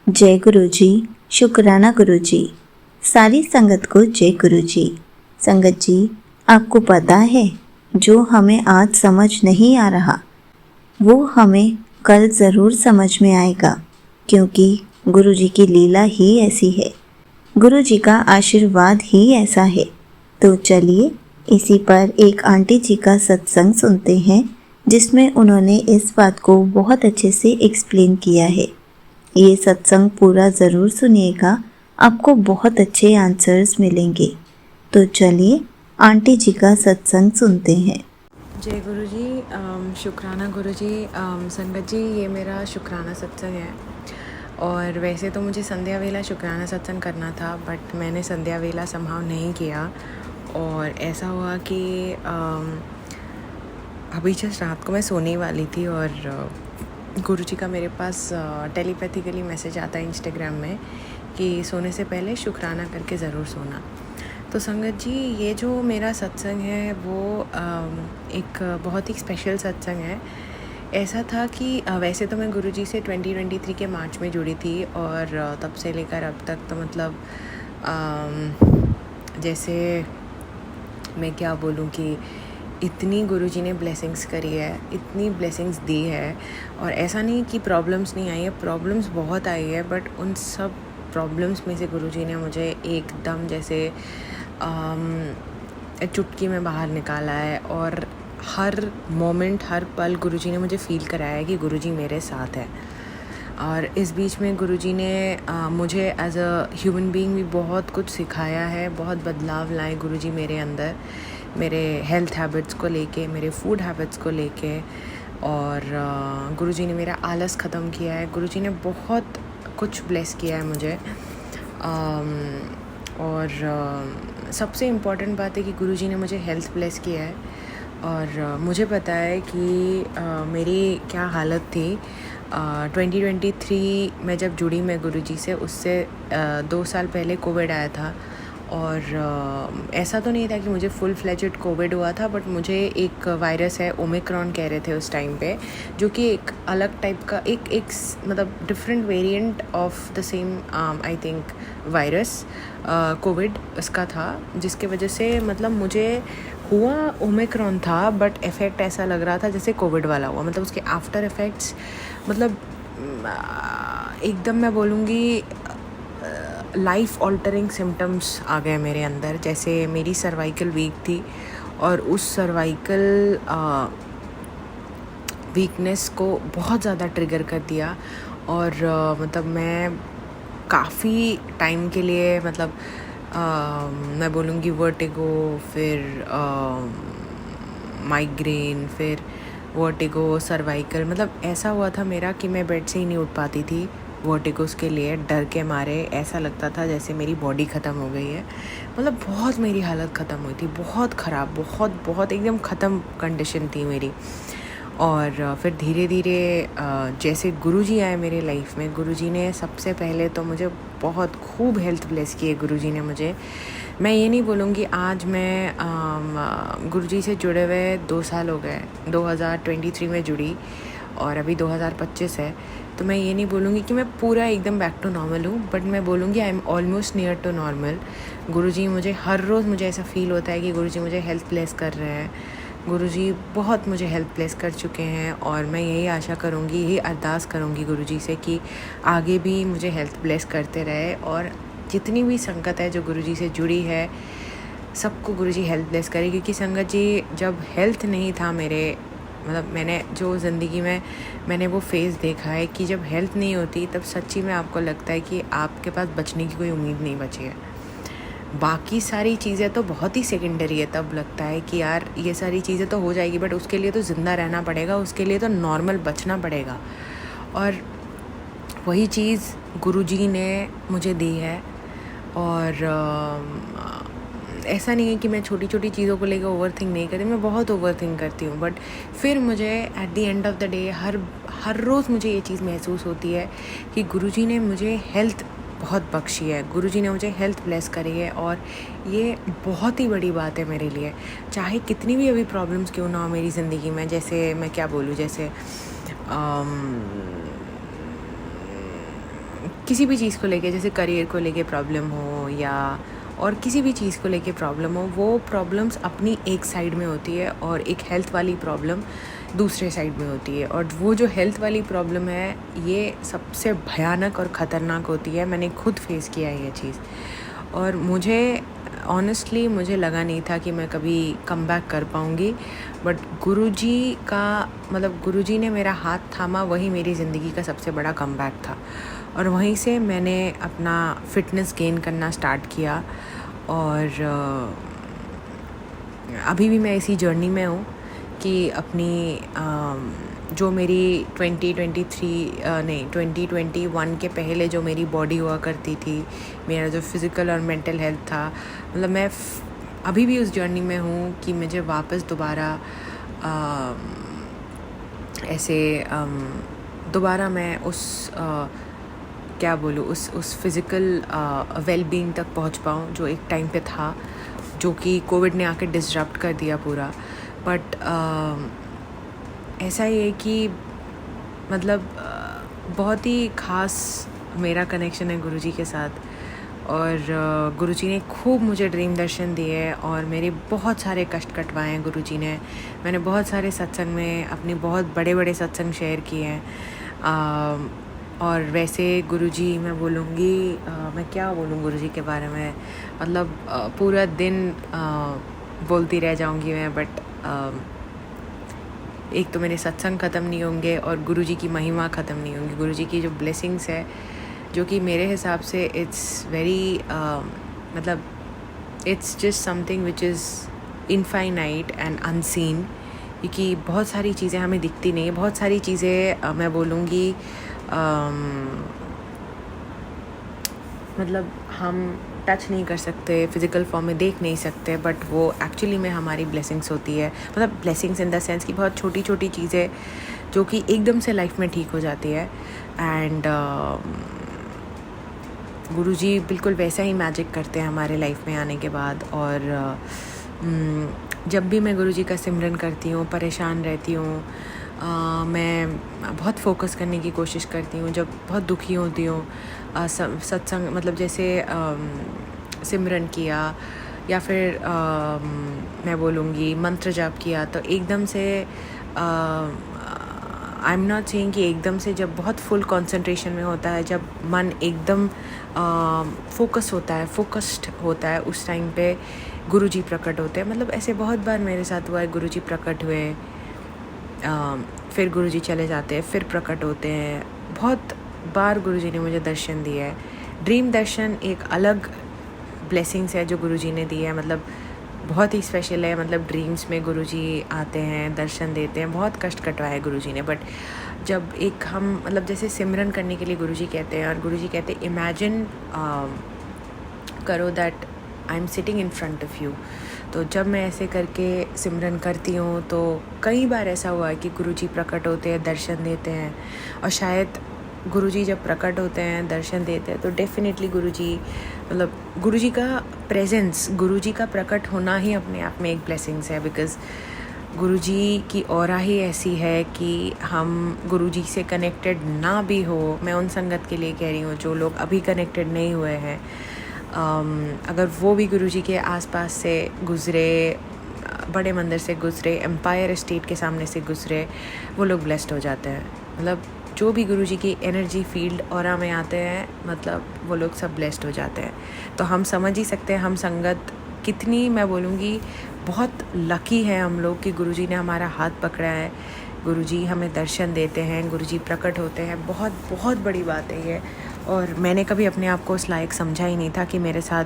जय गुरु जी। शुक्राना गुरु जी। सारी संगत को जय गुरु जी। संगत जी, आपको पता है जो हमें आज समझ नहीं आ रहा वो हमें कल ज़रूर समझ में आएगा, क्योंकि गुरु जी की लीला ही ऐसी है, गुरु जी का आशीर्वाद ही ऐसा है। तो चलिए इसी पर एक आंटी जी का सत्संग सुनते हैं, जिसमें उन्होंने इस बात को बहुत अच्छे से एक्सप्लेन किया है। ये सत्संग पूरा ज़रूर सुनिएगा, आपको बहुत अच्छे आंसर्स मिलेंगे। तो चलिए आंटी जी का सत्संग सुनते हैं। जय गुरु जी। शुक्राना गुरु जी। संगत जी, ये मेरा शुक्राना सत्संग है। और वैसे तो मुझे संध्या वेला शुक्राना सत्संग करना था, बट मैंने संध्या वेला संभव नहीं किया। और ऐसा हुआ कि अभी जस्ट रात को मैं सोने वाली थी और गुरु जी का मेरे पास टेलीपैथिकली मैसेज आता है इंस्टाग्राम में कि सोने से पहले शुक्राना करके ज़रूर सोना। तो संगत जी, ये जो मेरा सत्संग है वो एक बहुत ही स्पेशल सत्संग है। ऐसा था कि वैसे तो मैं गुरुजी से 2023 के मार्च में जुड़ी थी और तब से लेकर अब तक तो मतलब जैसे मैं क्या बोलूँ कि इतनी गुरुजी ने ब्लेसिंग्स करी है, इतनी ब्लेसिंग्स दी है। और ऐसा नहीं कि प्रॉब्लम्स नहीं आई है, प्रॉब्लम्स बहुत आई है, बट उन सब प्रॉब्लम्स में से गुरुजी ने मुझे एकदम जैसे चुटकी में बाहर निकाला है। और हर मोमेंट, हर पल गुरुजी ने मुझे फ़ील कराया है कि गुरुजी मेरे साथ है। और इस बीच में गुरुजी ने मुझे एज अ ह्यूमन बीइंग भी बहुत कुछ सिखाया है, बहुत बदलाव लाए गुरुजी मेरे अंदर, मेरे हेल्थ हैबिट्स को लेके, मेरे फूड हैबिट्स को लेके। और गुरुजी ने मेरा आलस ख़त्म किया है। गुरुजी ने बहुत कुछ ब्लेस किया है मुझे। और सबसे इम्पॉर्टेंट बात है कि गुरुजी ने मुझे हेल्थ ब्लेस किया है। और मुझे पता है कि मेरी क्या हालत थी 2023 में जब जुड़ी मैं गुरुजी से। उससे 2 साल पहले कोविड आया था। और ऐसा तो नहीं था कि मुझे फुल फ्लेजेड कोविड हुआ था, बट मुझे एक वायरस है, ओमिक्रॉन कह रहे थे उस टाइम पे, जो कि एक अलग टाइप का एक मतलब different variant of the same I think virus Covid उसका था, जिसके वजह से मतलब मुझे हुआ ओमिक्रॉन था, बट इफ़ेक्ट ऐसा लग रहा था जैसे कोविड वाला हुआ। मतलब उसके आफ्टर इफ़ेक्ट्स मतलब एकदम मैं बोलूँगी लाइफ ऑल्टरिंग सिम्टम्स आ गए मेरे अंदर। जैसे मेरी सर्वाइकल वीक थी और उस सर्वाइकल वीकनेस को बहुत ज़्यादा ट्रिगर कर दिया। और मतलब मैं काफ़ी टाइम के लिए मतलब मैं बोलूँगी वर्टिगो, फिर माइग्रेन, फिर वर्टिगो, सर्वाइकल, मतलब ऐसा हुआ था मेरा कि मैं बेड से ही नहीं उठ पाती थी वर्टिगोस के लिए। डर के मारे ऐसा लगता था जैसे मेरी बॉडी ख़त्म हो गई है। मतलब बहुत मेरी हालत ख़त्म हुई थी, बहुत ख़राब, बहुत बहुत एकदम ख़त्म कंडीशन थी मेरी। और फिर धीरे धीरे जैसे गुरुजी आए मेरे लाइफ में, गुरुजी ने सबसे पहले तो मुझे बहुत खूब हेल्थ ब्लेस किए गुरुजी ने मुझे। मैं ये नहीं बोलूँगी आज मैं गुरुजी से जुड़े हुए 2 साल हो गए, 2023 में जुड़ी और अभी 2025 है। तो मैं ये नहीं बोलूँगी कि मैं पूरा एकदम बैक टू नॉर्मल हूँ, बट मैं बोलूँगी I am almost near to normal. गुरुजी मुझे हर रोज़ मुझे ऐसा फ़ील होता है कि गुरुजी मुझे हेल्थ ब्लेस कर रहे हैं। गुरुजी बहुत मुझे हेल्प ब्लेस कर चुके हैं। और मैं यही आशा करूँगी, यही अरदास करूँगी गुरुजी से कि आगे भी मुझे हेल्थ ब्लेस करते रहे। और जितनी भी संगत है जो गुरुजी से जुड़ी है, सबको गुरुजी हेल्थ ब्लेस करे। क्योंकि संगत जी, जब हेल्थ नहीं था मेरे, मतलब मैंने जो ज़िंदगी में मैंने वो फेज़ देखा है कि जब हेल्थ नहीं होती तब सच्ची में आपको लगता है कि आपके पास बचने की कोई उम्मीद नहीं बची है। बाकी सारी चीज़ें तो बहुत ही सेकेंडरी है। तब लगता है कि यार ये सारी चीज़ें तो हो जाएगी, बट उसके लिए तो ज़िंदा रहना पड़ेगा, उसके लिए तो नॉर्मल बचना पड़ेगा। और वही चीज़ गुरुजी ने मुझे दी है। और ऐसा नहीं है कि मैं छोटी छोटी चीज़ों को लेकर ओवर थिंक नहीं करती, मैं बहुत ओवर थिंक करती हूँ। बट फिर मुझे at the end of the day हर रोज़ मुझे ये चीज़ महसूस होती है कि गुरुजी ने मुझे हेल्थ बहुत बख्शी है, गुरुजी ने मुझे हेल्थ ब्लेस करी है। और ये बहुत ही बड़ी बात है मेरे लिए। चाहे कितनी भी अभी प्रॉब्लम्स क्यों ना हो मेरी ज़िंदगी में, जैसे मैं क्या बोलूँ, जैसे किसी भी चीज़ को लेके, जैसे करियर को लेके प्रॉब्लम हो या और किसी भी चीज़ को लेके प्रॉब्लम हो, वो प्रॉब्लम्स अपनी एक साइड में होती है और एक हेल्थ वाली प्रॉब्लम दूसरे साइड में होती है। और वो जो हेल्थ वाली प्रॉब्लम है, ये सबसे भयानक और ख़तरनाक होती है। मैंने खुद फेस किया है ये चीज़, और मुझे ऑनेस्टली मुझे लगा नहीं था कि मैं कभी कम बैक कर पाऊँगी। बट गुरुजी का मतलब गुरुजी ने मेरा हाथ थामा, वही मेरी ज़िंदगी का सबसे बड़ा कम बैक था। और वहीं से मैंने अपना फ़िटनेस गेन करना स्टार्ट किया। और अभी भी मैं इसी जर्नी में हूँ कि अपनी जो मेरी 2021 के पहले जो मेरी बॉडी हुआ करती थी, मेरा जो फिज़िकल और मेंटल हेल्थ था, मतलब मैं अभी भी उस जर्नी में हूँ कि मुझे वापस दोबारा दोबारा मैं उस क्या बोलूँ, उस फिज़िकल वेलबींग तक पहुँच पाऊँ जो एक टाइम पे था, जो कि कोविड ने आके डिसरप्ट कर दिया पूरा। बट ऐसा ही है कि मतलब बहुत ही ख़ास मेरा कनेक्शन है गुरुजी के साथ। और गुरुजी ने खूब मुझे ड्रीम दर्शन दिए और मेरे बहुत सारे कष्ट कटवाए हैं गुरुजी ने। मैंने बहुत सारे सत्संग में अपनी बहुत बड़े बड़े सत्संग शेयर किए हैं। और वैसे गुरुजी मैं बोलूँगी, मैं क्या बोलूँ गुरुजी के बारे में, मतलब पूरा दिन बोलती रह जाऊँगी मैं। बट एक तो मेरे सत्संग ख़त्म नहीं होंगे और गुरुजी की महिमा ख़त्म नहीं होंगी। गुरुजी की जो ब्लेसिंग्स है, जो कि मेरे हिसाब से इट्स वेरी मतलब it's just something which is infinite and unseen, क्योंकि बहुत सारी चीज़ें हमें दिखती नहीं। बहुत सारी चीज़ें मैं बोलूँगी मतलब हम टच नहीं कर सकते, फिज़िकल फॉर्म में देख नहीं सकते, बट वो एक्चुअली में हमारी ब्लेसिंग्स होती है। मतलब ब्लेसिंग्स इन द सेंस कि बहुत छोटी छोटी चीज़ें जो कि एकदम से लाइफ में ठीक हो जाती है। एंड गुरुजी बिल्कुल वैसा ही मैजिक करते हैं हमारे लाइफ में आने के बाद। और जब भी मैं गुरुजी का सिमरन करती हूँ, परेशान रहती हूँ, मैं बहुत फोकस करने की कोशिश करती हूँ। जब बहुत दुखी होती हूँ, सत्संग मतलब जैसे सिमरन किया या फिर मैं बोलूँगी मंत्र जाप किया, तो एकदम से आई एम नॉट सेइंग कि एकदम से, जब बहुत फुल कंसंट्रेशन में होता है, जब मन एकदम फोकस होता है, फोकस्ड होता है, उस टाइम पे गुरुजी प्रकट होते हैं। मतलब ऐसे बहुत बार मेरे साथ हुआ है, गुरुजी प्रकट हुए, फिर गुरुजी चले जाते हैं, फिर प्रकट होते हैं। बहुत बार गुरुजी ने मुझे दर्शन दिया है। ड्रीम दर्शन एक अलग ब्लेसिंग्स है जो गुरुजी ने दी है, मतलब बहुत ही स्पेशल है। मतलब ड्रीम्स में गुरुजी आते हैं, दर्शन देते हैं। बहुत कष्ट कटवाया है गुरुजी ने, बट जब एक हम मतलब जैसे सिमरन करने के लिए गुरुजी कहते हैं, और गुरुजी कहते हैं इमेजिन करो that I am sitting in front of you. तो जब मैं ऐसे करके सिमरन करती हूँ, तो कई बार ऐसा हुआ है कि गुरुजी प्रकट होते हैं, दर्शन देते हैं। और शायद गुरुजी जब प्रकट होते हैं, दर्शन देते हैं, तो डेफिनेटली गुरुजी मतलब गुरुजी का प्रेजेंस, गुरुजी का प्रकट होना ही अपने आप में एक ब्लेसिंग्स है। बिकॉज़ गुरुजी की ऑरा ही ऐसी है कि हम गुरुजी से कनेक्टेड ना भी हो, मैं उन संगत के लिए कह रही हूँ जो लोग अभी कनेक्टेड नहीं हुए हैं, अगर वो भी गुरुजी के आसपास से गुज़रे, बड़े मंदिर से गुज़रे, एम्पायर स्टेट के सामने से गुज़रे, वो लोग ब्लेस्ड हो जाते हैं। मतलब जो भी गुरुजी की एनर्जी फील्ड ऑरा में आते हैं, मतलब वो लोग सब ब्लेस्ड हो जाते हैं। तो हम समझ ही सकते हैं हम संगत कितनी, मैं बोलूँगी बहुत लकी है हम लोग कि गुरुजी ने हमारा हाथ पकड़ा है, गुरुजी हमें दर्शन देते हैं, गुरुजी प्रकट होते हैं। बहुत बहुत बड़ी बात है ये। और मैंने कभी अपने आप को उस लायक समझा ही नहीं था कि मेरे साथ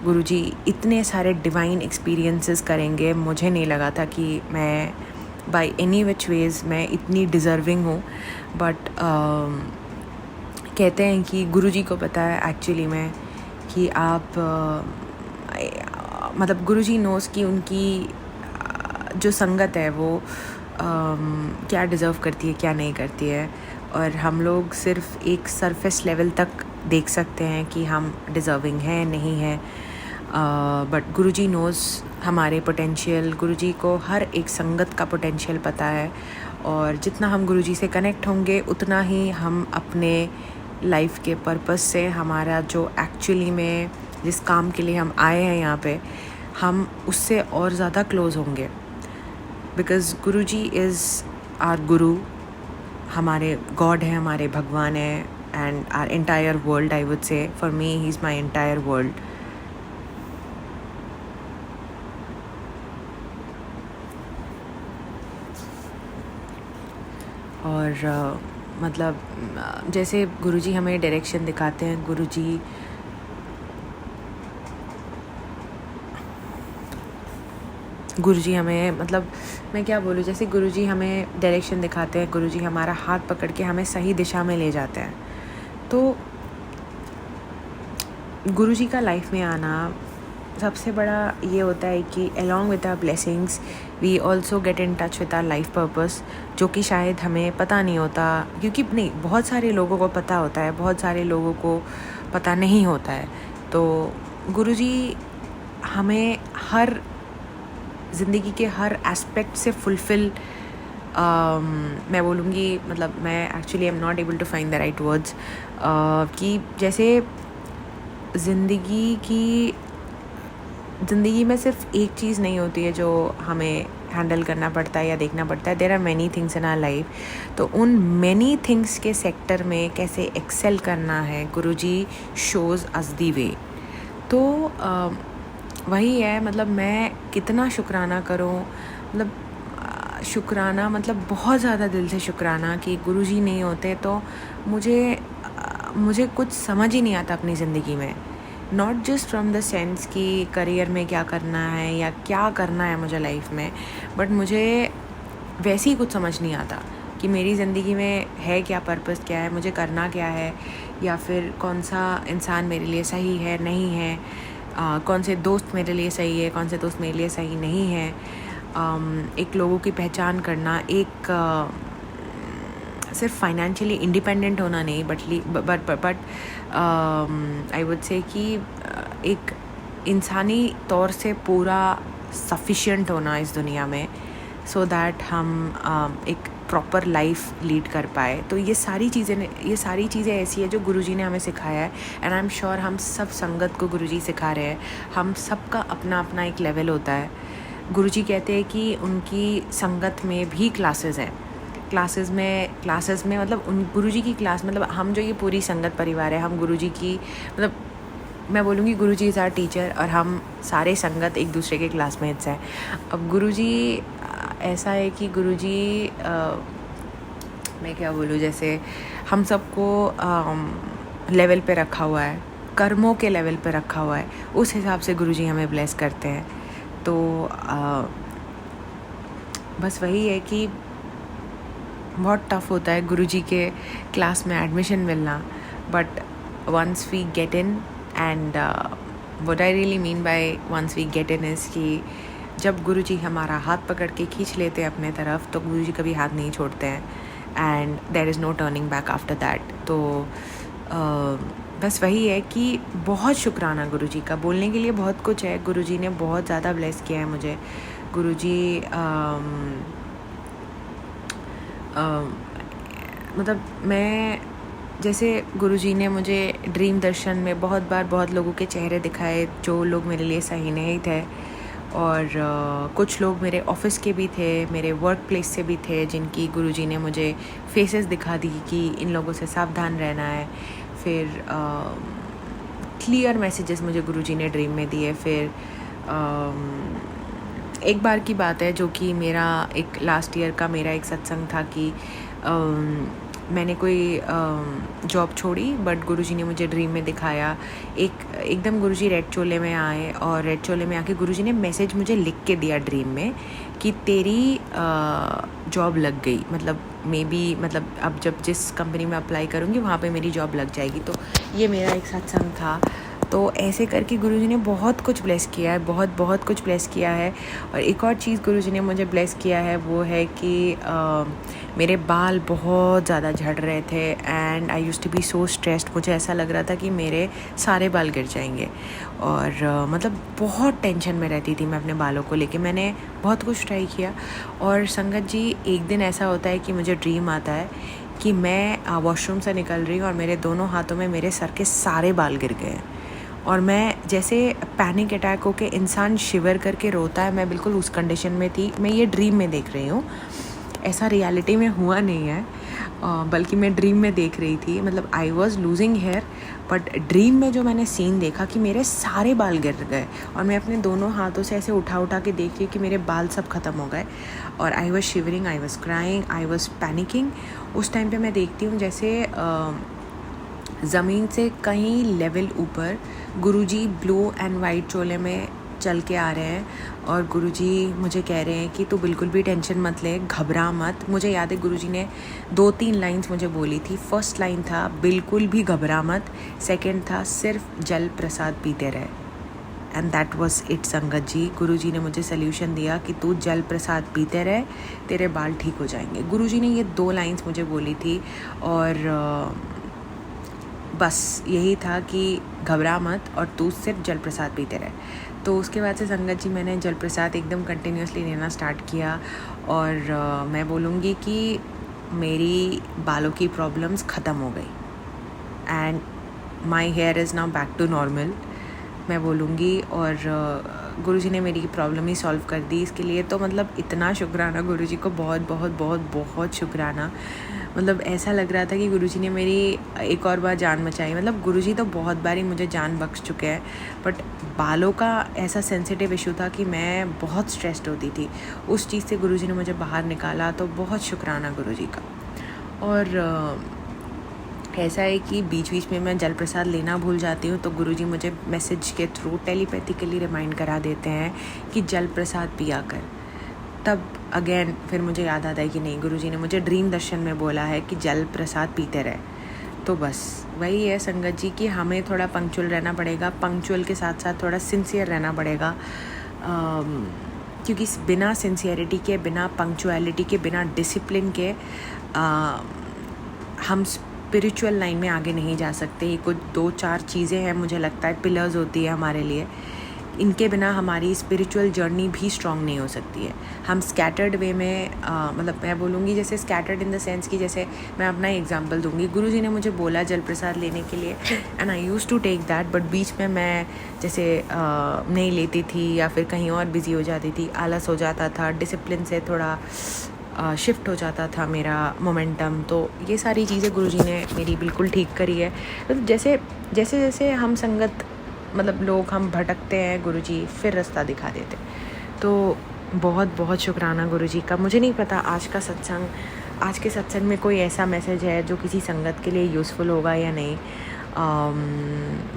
गुरुजी इतने सारे डिवाइन एक्सपीरियंसेस करेंगे। मुझे नहीं लगा था कि मैं बाय एनी विच वेज़ मैं इतनी डिज़र्विंग हूँ। बट कहते हैं कि गुरुजी को पता है एक्चुअली में कि आप मतलब गुरुजी नोज़ कि उनकी जो संगत है वो क्या डिज़र्व करती है, क्या नहीं करती है। और हम लोग सिर्फ एक सरफेस लेवल तक देख सकते हैं कि हम डिज़र्विंग हैं, नहीं हैं। बट गुरुजी नोज़ हमारे पोटेंशियल, गुरुजी को हर एक संगत का पोटेंशियल पता है। और जितना हम गुरुजी से कनेक्ट होंगे, उतना ही हम अपने लाइफ के पर्पस से, हमारा जो एक्चुअली में जिस काम के लिए हम आए हैं यहाँ पे, हम उससे और ज़्यादा क्लोज़ होंगे। बिकॉज़ गुरुजी इज़ आवर गुरु, हमारे गॉड है, हमारे भगवान है, and our entire world, I would say for me he is my entire world. और मतलब जैसे गुरुजी हमें डायरेक्शन दिखाते हैं, गुरुजी हमें, मतलब मैं क्या बोलूँ, जैसे गुरुजी हमें डायरेक्शन दिखाते हैं, गुरुजी हमारा हाथ पकड़ के हमें सही दिशा में ले जाते हैं। तो गुरुजी का लाइफ में आना सबसे बड़ा ये होता है कि along with our blessings we also get in touch with our life purpose, जो कि शायद हमें पता नहीं होता, क्योंकि नहीं, बहुत सारे लोगों को पता होता है, बहुत सारे लोगों को पता नहीं होता है। तो गुरुजी हमें हर ज़िंदगी के हर एस्पेक्ट से फुलफ़िल, मैं बोलूँगी, मतलब मैं actually I am not able to find the right words, कि जैसे ज़िंदगी में सिर्फ एक चीज़ नहीं होती है जो हमें हैंडल करना पड़ता है या देखना पड़ता है। There are many things in our life. तो उन मैनी थिंग्स के सेक्टर में कैसे एक्सेल करना है, गुरुजी शोज़ अस दी वे। तो वही है, मतलब मैं कितना शुक्राना करूं, मतलब शुक्राना, मतलब बहुत ज़्यादा दिल से शुक्राना कि गुरुजी नहीं होते तो मुझे कुछ समझ ही नहीं आता अपनी ज़िंदगी में। Not just from the sense कि करियर में क्या करना है या क्या करना है मुझे लाइफ में, बट मुझे वैसे ही कुछ समझ नहीं आता कि मेरी ज़िंदगी में है क्या, पर्पस क्या है, मुझे करना क्या है, या फिर कौन सा इंसान मेरे लिए सही है, नहीं है, कौन से दोस्त मेरे लिए सही है, कौन से दोस्त मेरे लिए सही नहीं है। एक लोगों की पहचान करना, एक सिर्फ फाइनेंशियली इंडिपेंडेंट होना नहीं, बट आई वुड से कि एक इंसानी तौर से पूरा सफिशिएंट होना इस दुनिया में, सो दैट हम एक प्रॉपर लाइफ लीड कर पाए। तो ये सारी चीज़ें ऐसी है जो गुरुजी ने हमें सिखाया है, एंड आई एम श्योर हम सब संगत को गुरुजी सिखा रहे हैं। हम सबका अपना अपना एक लेवल होता है। गुरुजी कहते हैं कि उनकी संगत में भी क्लासेस हैं। क्लासेस में मतलब उन गुरुजी की क्लास, मतलब हम जो ये पूरी संगत परिवार है, हम गुरुजी की, मतलब मैं बोलूँगी गुरुजी इज़ आवर टीचर, और हम सारे संगत एक दूसरे के क्लासमेट्स हैं। अब गुरुजी ऐसा है कि गुरुजी, मैं क्या बोलूँ, जैसे हम सबको लेवल पे रखा हुआ है, कर्मों के लेवल पे रखा हुआ है, उस हिसाब से गुरुजी हमें ब्लेस करते हैं। तो बस वही है कि बहुत टफ़ होता है गुरुजी के क्लास में एडमिशन मिलना, but once we get in, and what I really mean by once we get in is कि जब गुरुजी हमारा हाथ पकड़ के खींच लेते हैं अपने तरफ, तो गुरुजी कभी हाथ नहीं छोड़ते हैं, and there is no turning back after that. तो बस वही है कि बहुत शुक्राना गुरुजी का। बोलने के लिए बहुत कुछ है, गुरुजी ने बहुत ज़्यादा ब्लेस किया है मुझे। गुरुजी मतलब मैं, जैसे गुरुजी ने मुझे ड्रीम दर्शन में बहुत बार बहुत लोगों के चेहरे दिखाए जो लोग मेरे लिए सही नहीं थे, और कुछ लोग मेरे ऑफिस के भी थे, मेरे वर्क प्लेस से भी थे, जिनकी गुरुजी ने मुझे फेसेस दिखा दी कि इन लोगों से सावधान रहना है। फिर क्लियर मैसेजेस मुझे गुरुजी ने ड्रीम में दिए। फिर एक बार की बात है, जो कि मेरा एक लास्ट ईयर का मेरा एक सत्संग था कि मैंने कोई जॉब छोड़ी, बट गुरुजी ने मुझे ड्रीम में दिखाया। एकदम गुरुजी रेड चोले में आए, और रेड चोले में आके गुरुजी ने मैसेज मुझे लिख के दिया ड्रीम में कि तेरी जॉब लग गई, मतलब मे बी, मतलब अब जब जिस कंपनी में अप्लाई करूँगी वहाँ पे मेरी जॉब लग जाएगी। तो ये मेरा एक सत्संग था। तो ऐसे करके गुरुजी ने बहुत कुछ ब्लेस किया है, बहुत कुछ ब्लेस किया है। और एक और चीज़ गुरुजी ने मुझे ब्लेस किया है, वो है कि मेरे बाल बहुत ज़्यादा झड़ रहे थे, and I used to be so stressed. मुझे ऐसा लग रहा था कि मेरे सारे बाल गिर जाएंगे, और मतलब बहुत टेंशन में रहती थी मैं अपने बालों को लेके। मैंने बहुत कुछ ट्राई किया, और संगत जी, एक दिन ऐसा होता है कि मुझे ड्रीम आता है कि मैं वॉशरूम से निकल रही हूँ और मेरे दोनों हाथों में मेरे सर के सारे बाल गिर गए हैं और मैं जैसे पैनिक अटैक होके इंसान शिवर करके रोता है, मैं बिल्कुल उस कंडीशन में थी। मैं ये ड्रीम में देख रही हूँ, ऐसा रियलिटी में हुआ नहीं है, बल्कि मैं ड्रीम में देख रही थी। मतलब I was losing hair, but dream में जो मैंने सीन देखा कि मेरे सारे बाल गिर गए और मैं अपने दोनों हाथों से ऐसे उठा के देख रही कि मेरे बाल सब ख़त्म हो गए और I was shivering, I was crying, I was panicking. उस टाइम पे मैं देखती हूँ जैसे ज़मीन से कहीं लेवल ऊपर गुरुजी ब्लू एंड वाइट चोले में चल के आ रहे हैं और गुरुजी मुझे कह रहे हैं कि तू बिल्कुल भी टेंशन मत ले, घबरा मत। मुझे याद है गुरुजी ने 2-3 लाइंस मुझे बोली थी। फर्स्ट लाइन था बिल्कुल भी घबरा मत, सेकंड था सिर्फ जल प्रसाद पीते रहे, एंड दैट वाज इट। संगत जी, गुरुजी ने मुझे सल्यूशन दिया कि तू जल प्रसाद पीते रहे, तेरे बाल ठीक हो जाएंगे। गुरुजी ने ये 2 लाइंस मुझे बोली थी और बस यही था कि घबरा मत और तू सिर्फ जल प्रसाद पीते रहे। तो उसके बाद से संगत जी मैंने जल प्रसाद एकदम कंटिन्यूसली लेना स्टार्ट किया और मैं बोलूँगी कि मेरी बालों की प्रॉब्लम्स ख़त्म हो गई and my hair is now back to normal, मैं बोलूँगी। और गुरुजी ने मेरी प्रॉब्लम ही सॉल्व कर दी। इसके लिए तो मतलब इतना शुक्राना गुरुजी को, बहुत बहुत बहुत बहुत शुक्राना। मतलब ऐसा लग रहा था कि गुरुजी ने मेरी एक और बार जान बचाई। मतलब गुरुजी तो बहुत बारी मुझे जान बख्श चुके हैं, बट बालों का ऐसा सेंसिटिव इशू था कि मैं बहुत स्ट्रेस्ड होती थी। उस चीज़ से गुरुजी ने मुझे बाहर निकाला, तो बहुत शुक्राना गुरुजी का। और ऐसा है कि बीच बीच में मैं जल प्रसाद लेना भूल जाती हूँ तो गुरुजी मुझे मैसेज के थ्रू टेलीपैथिकली रिमाइंड करा देते हैं कि जल प्रसाद पिया कर। तब अगेन फिर मुझे याद आता है कि नहीं, गुरुजी ने मुझे ड्रीम दर्शन में बोला है कि जल प्रसाद पीते रहे। तो बस वही है संगत जी कि हमें थोड़ा पंक्चुअल रहना पड़ेगा, पंक्चुअल के साथ साथ थोड़ा सिंसियर रहना पड़ेगा, क्योंकि बिना सिंसियरिटी के, बिना पंक्चुअलिटी के, बिना डिसिप्लिन के हम स्पिरिचुअल लाइन में आगे नहीं जा सकते। ये कुछ 2-4 चीज़ें हैं, मुझे लगता है पिलर्स होती है हमारे लिए। इनके बिना हमारी स्पिरिचुअल जर्नी भी स्ट्रॉन्ग नहीं हो सकती है। हम स्कैटर्ड वे में मतलब मैं बोलूँगी जैसे स्कैटर्ड इन द सेंस कि जैसे मैं अपना एग्जांपल दूँगी। गुरुजी ने मुझे बोला जल प्रसाद लेने के लिए and I use to take that, but बीच में मैं जैसे नहीं लेती थी या फिर कहीं और बिजी हो जाती थी, आलस हो जाता था, डिसिप्लिन से थोड़ा शिफ्ट हो जाता था मेरा मोमेंटम। तो ये सारी चीज़ें गुरुजी ने मेरी बिल्कुल ठीक करी है। तो जैसे जैसे जैसे हम संगत मतलब लोग हम भटकते हैं, गुरुजी फिर रास्ता दिखा देते। तो बहुत बहुत शुक्राना गुरुजी का। मुझे नहीं पता आज के सत्संग में कोई ऐसा मैसेज है जो किसी संगत के लिए यूज़फुल होगा या नहीं,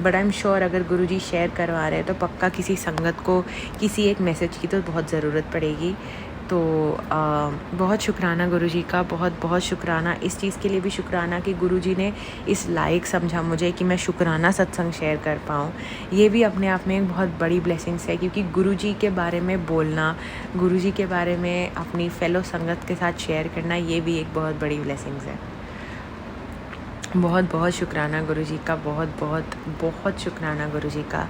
बट आई एम श्योर अगर गुरुजी शेयर करवा रहे हैं तो पक्का किसी संगत को किसी एक मैसेज की तो बहुत ज़रूरत पड़ेगी। तो बहुत शुक्राना गुरुजी का, बहुत बहुत शुक्राना। इस चीज़ के लिए भी शुक्राना कि गुरुजी ने इस लायक समझा मुझे कि मैं शुक्राना सत्संग शेयर कर पाऊँ। ये भी अपने आप में एक बहुत बड़ी ब्लेसिंग्स है, क्योंकि गुरुजी के बारे में बोलना, गुरुजी के बारे में अपनी फेलो संगत के साथ शेयर करना, ये भी एक बहुत बड़ी ब्लेसिंग्स है। बहुत बहुत शुक्राना गुरुजी का, बहुत बहुत बहुत शुक्राना गुरुजी का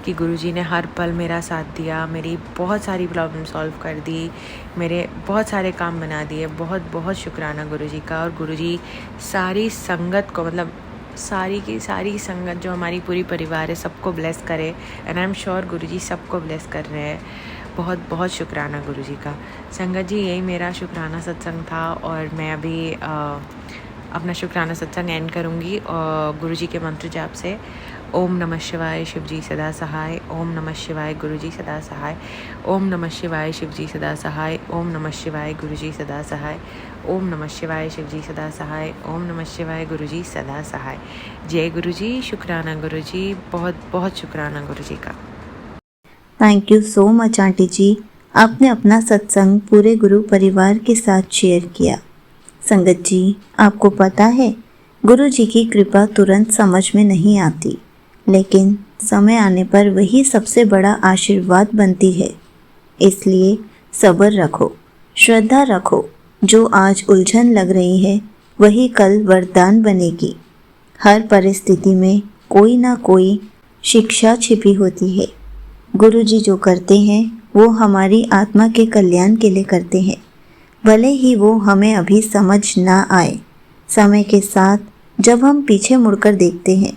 कि गुरुजी ने हर पल मेरा साथ दिया, मेरी बहुत सारी प्रॉब्लम सॉल्व कर दी, मेरे बहुत सारे काम बना दिए। बहुत बहुत शुक्राना गुरुजी का। और गुरुजी सारी संगत को, मतलब सारी की सारी संगत जो हमारी पूरी परिवार है, सबको ब्लेस करे। एंड आई एम श्योर गुरुजी सबको ब्लेस कर रहे हैं। बहुत बहुत शुक्राना गुरुजी का। संगत जी, यही मेरा शुक्राना सत्संग था और मैं अभी अपना शुक्राना सत्संग एंड करूँगी और गुरुजी के मंत्र जाप से। ओम नमः शिवाय, शिवजी सदा सहाय। ओम नमः शिवाय, गुरुजी सदा सहाय। ओम नमः शिवाय, शिवजी सदा सहाय। ओम नमः शिवाय, गुरुजी सदा सहाय। ओम नमः शिवाय, शिवजी सदा सहाय। ओम नमः शिवाय, गुरुजी सदा सहाय। जय गुरुजी। शुक्राना गुरुजी, बहुत बहुत शुक्राना गुरुजी का। Thank you so much aunty ji, आपने अपना सत्संग पूरे गुरु परिवार के साथ शेयर किया। संगत जी, आपको पता है गुरु जी की कृपा तुरंत समझ में नहीं आती, लेकिन समय आने पर वही सबसे बड़ा आशीर्वाद बनती है। इसलिए सब्र रखो, श्रद्धा रखो। जो आज उलझन लग रही है वही कल वरदान बनेगी। हर परिस्थिति में कोई ना कोई शिक्षा छिपी होती है। गुरु जी जो करते हैं वो हमारी आत्मा के कल्याण के लिए करते हैं, भले ही वो हमें अभी समझ ना आए। समय के साथ जब हम पीछे मुड़कर देखते हैं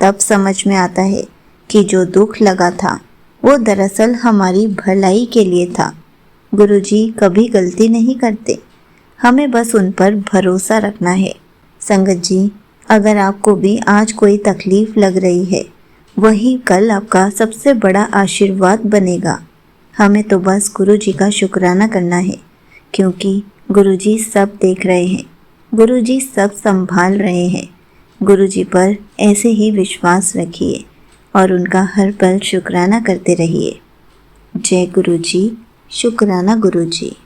तब समझ में आता है कि जो दुख लगा था वो दरअसल हमारी भलाई के लिए था। गुरुजी कभी गलती नहीं करते, हमें बस उन पर भरोसा रखना है। संगत जी, अगर आपको भी आज कोई तकलीफ लग रही है, वही कल आपका सबसे बड़ा आशीर्वाद बनेगा। हमें तो बस गुरुजी का शुक्राना करना है, क्योंकि गुरुजी सब देख रहे हैं, गुरुजी सब संभाल रहे हैं। गुरुजी पर ऐसे ही विश्वास रखिए और उनका हर पल शुक्राना करते रहिए। जय गुरुजी, शुक्राना गुरुजी।